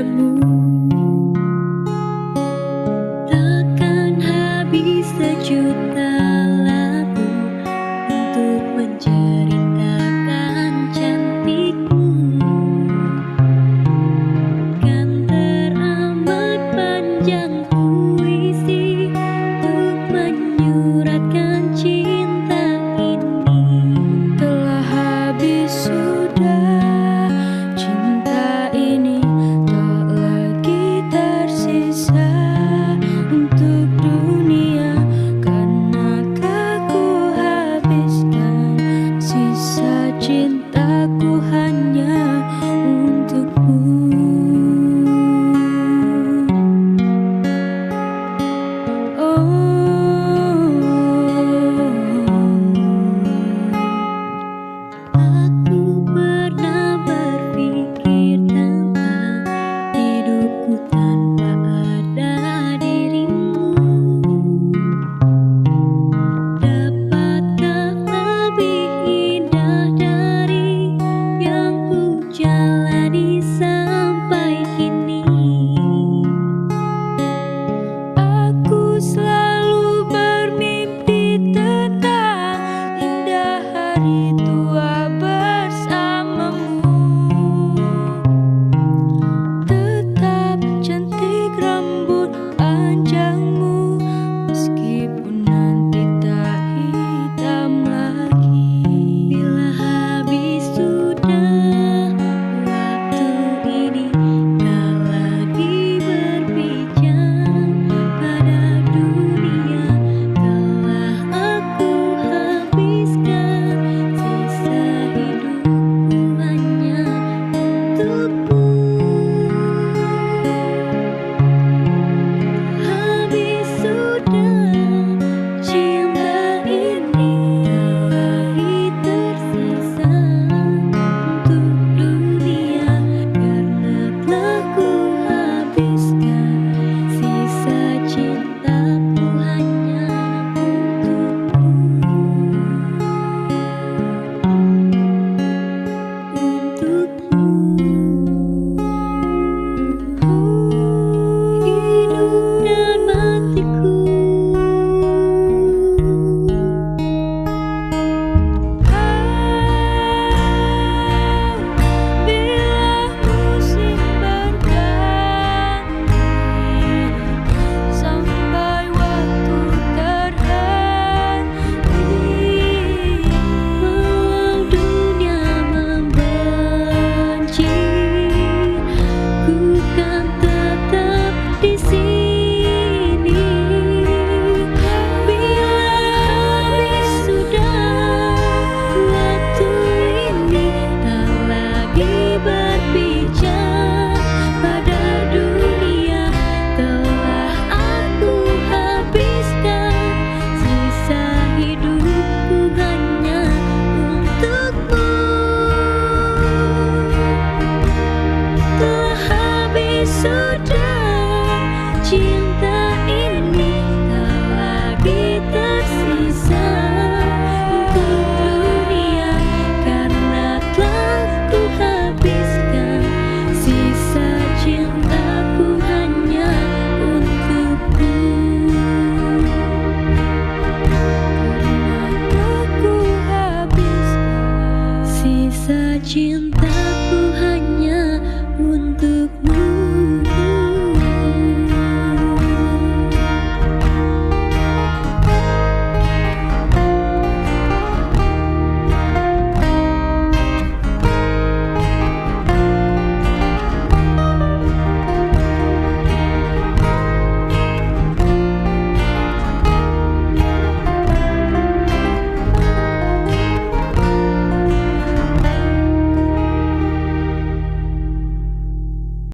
padamu. Takkan habis sejuta lagu untuk menceritakan cantikmu. Kan teramat panjang puisi untuk menyuratkan cinta ini. Telah habis sudah cinta ini, tak lagi tersisa untuk dunia, karena ku habiskan sisa cintaku hanya untukmu. Aku pernah berpikir tentang hidupku tanpa ada dirimu. Dapatkah lebih indah dari yang ku jalani sampai kini? Aku selalu bermimpi tentang indah hari tua bersamamu. Tetap cantik rambut panjangmu, meskipun nanti tak hitam lagi. Bila habis sudah waktu ini, tak lagi berpijak pada dunia, telah aku habiskan sisa hidupku hanya untukmu. Habis sudah cinta ini, tak lagi tersisa untuk dunia, karena telah ku habiskan sisa cintaku hanya untukmu. Hidup dan matiku. Bila musim berganti, sampai waktu terhenti, walau dunia membenci, ku kan tetap di sini. Bila habis sudah waktu ini, tak lagi berpijak pada dunia, telah aku habiskan sisa hidupku hanya untukmu. Telah habis sudah